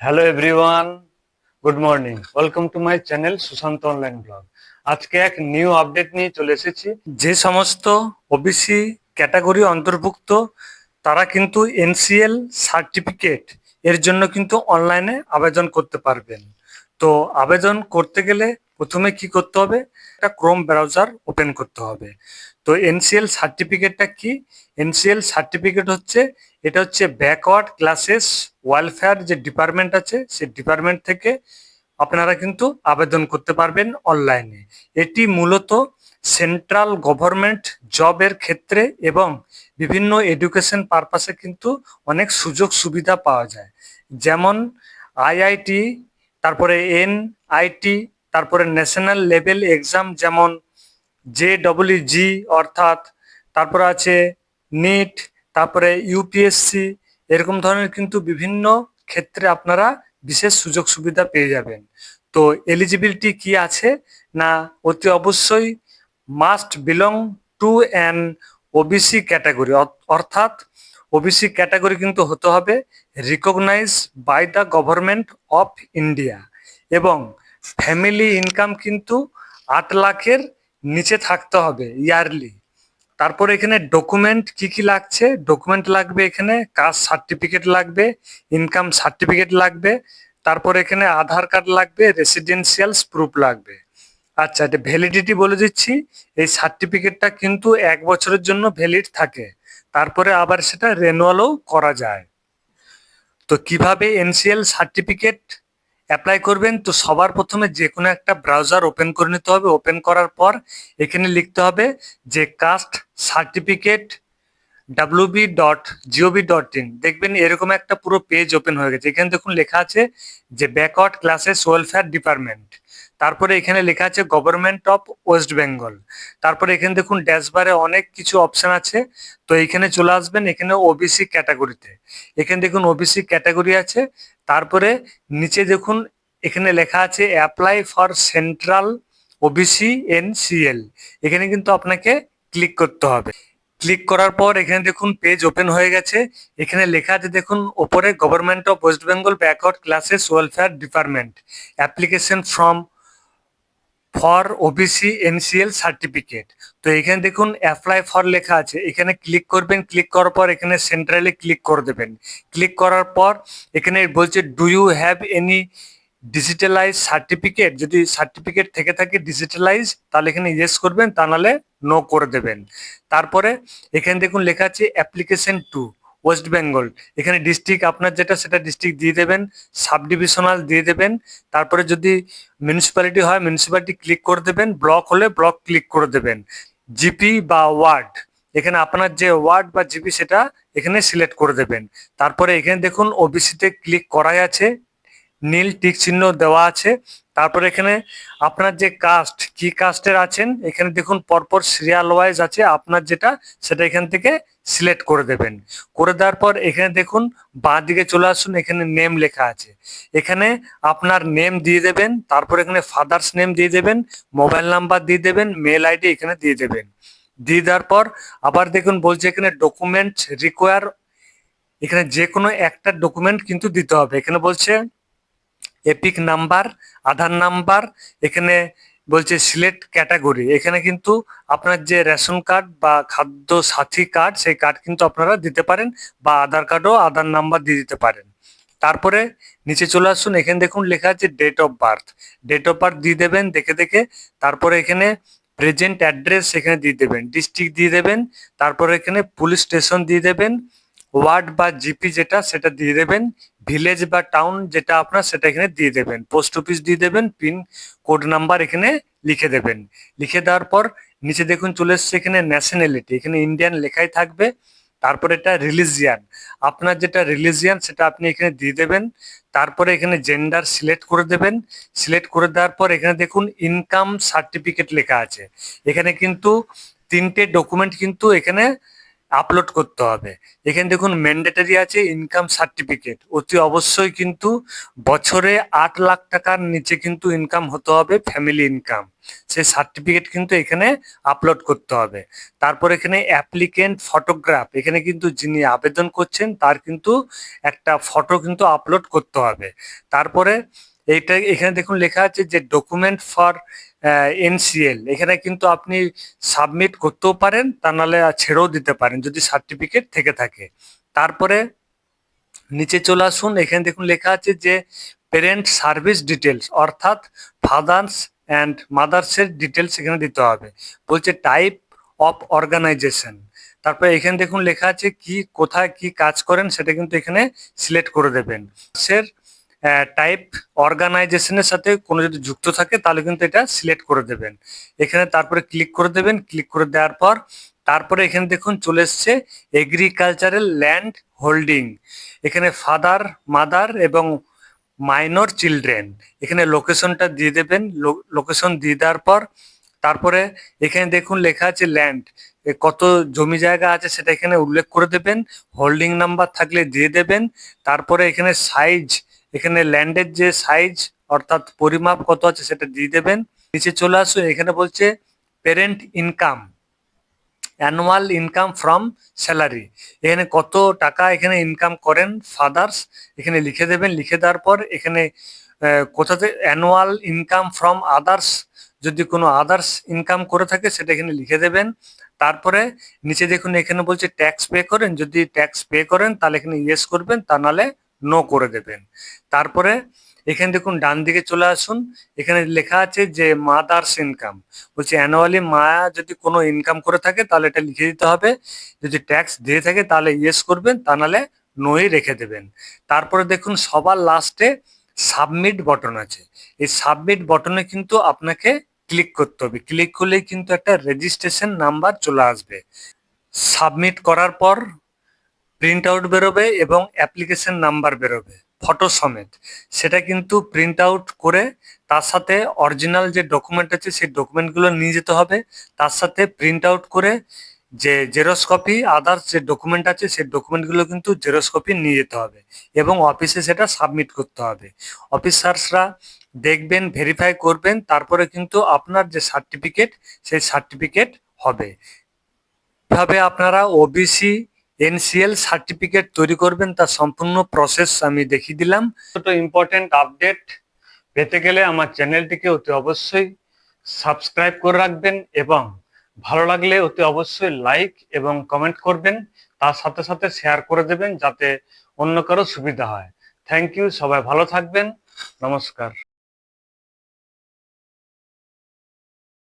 Hello everyone, good morning. Welcome to my channel Sushant online blog. আজকে এক new update নিয়ে চলে এসেছি। যে সমস্ত ওবিসি ক্যাটাগরি অন্তর্ভুক্ত তারা কিন্তু এনসিএল সার্টিফিকেট এর জন্য কিন্তু অনলাইনে আবেদন করতে পারবেন। তো আবেদন করতে গেলে প্রথমে কি করতে হবে, একটা ক্রোম ব্রাউজার ওপেন করতে হবে। তো এনসিএল সার্টিফিকেটটা কি? এনসিএল সার্টিফিকেট হচ্ছে, এটা হচ্ছে ব্যাকওয়ার্ড ক্লাসেস ওয়েলফেয়ার যে ডিপার্টমেন্ট আছে সেই ডিপার্টমেন্ট থেকে আপনারা কিন্তু আবেদন করতে পারবেন অনলাইনে। এটি মূলত সেন্ট্রাল গভর্নমেন্ট জবের ক্ষেত্রে এবং বিভিন্ন এডুকেশন পারপাসে কিন্তু অনেক সুযোগ সুবিধা পাওয়া যায়। যেমন আইআইটি, তারপরে এনআইটি, তারপরে ন্যাশনাল লেভেল এক্সাম যেমন JEE অর্থাৎ, তারপরে আছে নিট, তারপরে ইউপিএসসি, এরকম ধরনের কিন্তু বিভিন্ন ক্ষেত্রে আপনারা বিশেষ সুযোগ সুবিধা পেয়ে যাবেন। তো এলিজিবিলিটি কি আছে না, অতি অবশ্যই must belong to an OBC category, অর্থাৎ ওবিসি ক্যাটাগরি কিন্তু হতে হবে recognise by the government of India, এবং ফ্যামিলি ইনকাম কিন্তু 8 লাখের নিচে থাকতে হবে ইয়ারলি। তারপর এখানে ডকুমেন্ট কি কি লাগছে, ডকুমেন্ট লাগবে, এখানে কাস্ট সার্টিফিকেট লাগবে, ইনকাম সার্টিফিকেট লাগবে, তারপর এখানে আধার কার্ড লাগবে, রেসিডেন্সিয়াল প্রুফ লাগবে। আচ্ছা, এটা ভ্যালিডিটি বলে দিচ্ছি। এই সার্টিফিকেটটা কিন্তু 1 বছরের জন্য ভ্যালিড থাকে, তারপরে আবার সেটা রেনুয়ালও করা যায়। তো কিভাবে এনসিএল সার্টিফিকেট অ্যাপ্লাই করবেন? তো সবার প্রথমে যে কোনো একটা ব্রাউজার ওপেন করে নিতে হবে। ওপেন করার পর এখানে লিখতে হবে যে কাস্ট সার্টিফিকেট wb.gov.in। দেখবেন এরকম একটা পুরো পেজ ওপেন হয়ে গেছে। এখানে দেখুন লেখা আছে যে ব্যাকওয়ার্ড ক্লাসেস ওয়েলফেয়ার ডিপার্টমেন্ট, তারপরে এখানে লেখা আছে গভর্নমেন্ট অফ ওয়েস্ট বেঙ্গল, তারপরে এখানে দেখুন ড্যাশবারে অনেক কিছু অপশন আছে। তো এখানে চলে আসবেন, এখানে ওবিসি ক্যাটাগরিতে, এখানে দেখুন ওবিসি ক্যাটাগরি আছে। তারপরে নিচে দেখুন এখানে লেখা আছে apply for central OBC NCL, এখানে কিন্তু আপনাকে ক্লিক করতে হবে। ক্লিক করার পর এখানে দেখুন পেজ ওপেন হয়ে গেছে। এখানে লেখা আছে দেখুন ওপরে government of West Bengal backward classes welfare department application for OBC NCL certificate. তো এখানে দেখুন অ্যাপ্লাই ফর লেখা আছে, এখানে ক্লিক করবেন। ক্লিক করার পর এখানে সেন্ট্রালে ক্লিক করে দেবেন। ক্লিক করার পর এখানে বলছে do you have any digitalise certificate, যদি সার্টিফিকেট থেকে থাকে ডিজিটালাইজ তাহলে এখানে ইয়েস করবেন, তা নাহলে নো করে দেবেন। তারপরে এখানে দেখুন লেখা আছে অ্যাপ্লিকেশন টু ওয়েস্ট বেঙ্গল, এখানে ডিস্ট্রিক্ট আপনার যেটা সেটা ডিস্ট্রিক্ট দিয়ে দেবেন, সাব ডিভিশনাল দিয়ে দেবেন, তারপরে যদি মিউনিসিপ্যালিটি হয় মিউনিসিপ্যালিটি ক্লিক করে দেবেন, ব্লক হলে ব্লক ক্লিক করে দেবেন, জিপি বা ওয়ার্ড, এখানে আপনার যে ওয়ার্ড বা জিপি সেটা এখানে সিলেক্ট করে দেবেন। তারপরে এখানে দেখুন ওবিসিতে ক্লিক করাই আছে, নীল টিক চিহ্ন দেওয়া আছে। তারপরে এখানে আপনার যে কাস্ট, কি কাস্টের আছেন এখানে দেখুন পরপর সিরিয়াল ওয়াইজ আছে, আপনার যেটা সেটা এখান থেকে সিলেক্ট করে দেবেন। করে দেওয়ার পর এখানে দেখুন বাঁ দিকে চলে আসুন, এখানে নেম লেখা আছে, এখানে আপনার নেম দিয়ে দেবেন, তারপর এখানে ফাদার্স নেম দিয়ে দেবেন, মোবাইল নাম্বার দিয়ে দেবেন, মেল আইডি এখানে দিয়ে দেবেন। দিয়ে দেওয়ার পর আবার দেখুন বলছে এখানে ডকুমেন্ট রিকোয়ার, এখানে যে কোনো একটা ডকুমেন্ট কিন্তু দিতে হবে। এখানে বলছে এপিক নাম্বার, আধার নাম্বার, এখানে বলছে সিলেক্ট ক্যাটাগরি, এখানে কিন্তু আপনার যে রেশন কার্ড বা খাদ্য সাথী কার্ড সেই কার্ড কিন্তু আপনারা দিতে পারেন, বা আধার কার্ডও আধার নাম্বার দিয়ে দিতে পারেন। তারপরে নিচে চলে আসুন, এখানে দেখুন লেখা আছে date of birth, date of birth দিয়ে দেবেন দেখে দেখে। তারপরে এখানে প্রেজেন্ট অ্যাড্রেস এখানে দিয়ে দেবেন, ডিস্ট্রিক্ট দিয়ে দেবেন, তারপরে এখানে পুলিশ স্টেশন দিয়ে দেবেন, ওয়ার্ড বা জিপি যেটা সেটা দিয়ে দেবেন, ভিলেজ বা টাউন যেটা আপনার সেটা এখানে দিয়ে দেবেন, পোস্ট অফিস দিয়ে দেবেন, পিন কোড নাম্বার এখানে লিখে দেবেন। লিখে দেওয়ার পর নিচে দেখুন চলে এসছে এখানে ন্যাশনালিটি, এখানে ইন্ডিয়ান লেখাই থাকবে। তারপরে এটা রিলিজিয়ান, আপনার যেটা রিলিজিয়ান সেটা আপনি এখানে দিয়ে দেবেন। তারপরে এখানে জেন্ডার সিলেক্ট করে দেবেন। সিলেক্ট করে দেওয়ার পর এখানে দেখুন ইনকাম সার্টিফিকেট লেখা আছে, এখানে কিন্তু 3টে ডকুমেন্ট কিন্তু এখানে আপলোড করতে হবে। এখানে দেখুন ম্যান্ডেটরি আছে ইনকাম সার্টিফিকেট, অতি অবশ্যই কিন্তু বছরে 8 লাখ টাকার নিচে কিন্তু ইনকাম হতে হবে, ফ্যামিলি ইনকাম। সেই সার্টিফিকেট কিন্তু এখানে আপলোড করতে হবে। তারপর এখানে অ্যাপ্লিকেন্ট ফটোগ্রাফ, এখানে কিন্তু যিনি আবেদন করছেন তার কিন্তু একটা ফটো কিন্তু আপলোড করতে হবে। তারপরে এইটা এখানে দেখুন লেখা আছে যে ডকুমেন্ট ফর এনসিএল, এখানে কিন্তু আপনি সাবমিট করতেও পারেন, তা নাহলে ছেড়েও দিতে পারেন যদি সার্টিফিকেট থেকে থাকে। তারপরে নিচে চলে আসুন, এখানে দেখুন লেখা আছে যে পেরেন্ট সার্ভিস ডিটেলস, অর্থাৎ ফাদার্স অ্যান্ড মাদার্সের ডিটেলস এখানে দিতে হবে। বলছে টাইপ অফ অর্গানাইজেশন, তারপরে এখানে দেখুন লেখা আছে কি কোথায় কি কাজ করেন সেটা কিন্তু এখানে সিলেক্ট করে দেবেন। সের টাইপ অর্গানাইজেশনের সাথে কোনো যদি যুক্ত থাকে তাহলে কিন্তু এটা সিলেক্ট করে দেবেন এখানে। তারপরে ক্লিক করে দেবেন, ক্লিক করে দেওয়ার পর তারপরে এখানে দেখুন চলে এসছে এগ্রিকালচারাল ল্যান্ড হোল্ডিং, এখানে ফাদার মাদার এবং মাইনর চিলড্রেন, এখানে লোকেশনটা দিয়ে দেবেন। লোকেশন দিয়ে দেওয়ার পর তারপরে এখানে দেখুন লেখা আছে ল্যান্ড, কত জমি জায়গা আছে সেটা এখানে উল্লেখ করে দেবেন। হোল্ডিং নাম্বার থাকলে দিয়ে দেবেন। তারপরে এখানে সাইজ, এখানে ল্যান্ডের যে সাইজ অর্থাৎ পরিমাপ কত আছে সেটা দিয়ে দেবেন। নিচে চলে আসুন, এখানে বলছে parent income, annual income from salary, এখানে কত টাকা এখানে ইনকাম করেন ফাদার্স, এখানে লিখে দেবেন। লিখে দেওয়ার পর এখানে কোথাতে অ্যানুয়াল ইনকাম ফ্রম আদার্স, যদি কোনো আদার্স ইনকাম করে থাকে সেটা এখানে লিখে দেবেন। তারপরে নিচে দেখুন এখানে বলছে ট্যাক্স পে করেন, যদি ট্যাক্স পে করেন তাহলে এখানে ইয়েস করবেন, তা নাহলে নো করে দেবেন। তারপরে এখানে দেখুন ডান দিকে চলে আসুন, এখানে লেখা আছে যে মাদার্স ইনকাম, বলছে অ্যানুয়ালি মা যদি কোনো ইনকাম করে থাকে তাহলে এটা লিখে দিতে হবে, যদি ট্যাক্স দিয়ে থাকে তাহলে ইয়েস করবেন, তা নাহলে নোই রেখে দেবেন। তারপরে দেখুন সবার লাস্টে সাবমিট বটন আছে, এই সাবমিট বটনে কিন্তু আপনাকে ক্লিক করতে হবে। ক্লিক করলেই কিন্তু একটা রেজিস্ট্রেশন নাম্বার চলে আসবে। সাবমিট করার পর প্রিন্ট আউট বেরোবে এবং অ্যাপ্লিকেশন নাম্বার বেরোবে ফটো সমেত, সেটা কিন্তু প্রিন্ট আউট করে তার সাথে অরিজিনাল যে ডকুমেন্ট আছে সেই ডকুমেন্টগুলো নিয়ে যেতে হবে। তার সাথে প্রিন্ট আউট করে যে জেরক্স কপি আদার্স যে ডকুমেন্ট আছে সেই ডকুমেন্টগুলো কিন্তু জেরক্স কপি নিয়ে যেতে হবে এবং অফিসে সেটা সাবমিট করতে হবে। অফিসার্সরা দেখবেন, ভেরিফাই করবেন, তারপরে কিন্তু আপনার যে সার্টিফিকেট সেই সার্টিফিকেট হবে। কিভাবে আপনারা ওবিসি এনসিএল সার্টিফিকেট তৈরি করবেন তার সম্পূর্ণ প্রসেস আমি দেখিয়ে দিলাম। ছোট ইম্পর্টেন্ট আপডেট পেতে গেলে আমার চ্যানেলটিকে অতি অবশ্যই সাবস্ক্রাইব করে রাখবেন এবং ভালো লাগলে অতি অবশ্যই লাইক এবং কমেন্ট করবেন, তার সাথে সাথে শেয়ার করে দেবেন যাতে অন্য কারো সুবিধা হয়। থ্যাংক ইউ, সবাই ভালো থাকবেন, নমস্কার।